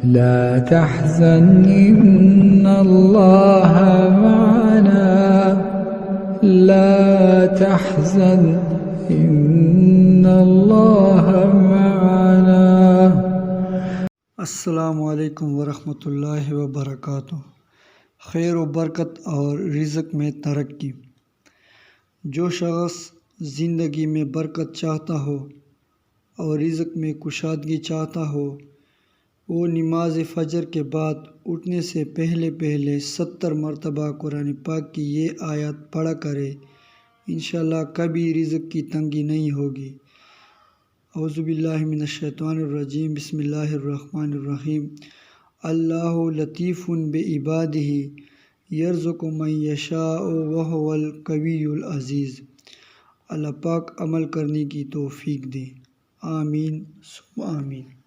لا تحزن إن الله معنا لا تحزن إن الله معنا۔ السلام علیکم ورحمۃ اللہ وبرکاتہ۔ خیر و برکت اور رزق میں ترقی۔ جو شخص زندگی میں برکت چاہتا ہو اور رزق میں کشادگی چاہتا ہو، وہ نماز فجر کے بعد اٹھنے سے پہلے 70 مرتبہ قرآن پاک کی یہ آیات پڑھا کرے، انشاءاللہ کبھی رزق کی تنگی نہیں ہوگی۔ اعوذ باللہ من الشیطان الرجیم، بسم اللہ الرحمن الرحیم۔ اللہ لطیف بعبادہ یرزق من یشاء وہو القوی العزیز۔ اللہ پاک عمل کرنے کی توفیق دے، آمین ثم آمین۔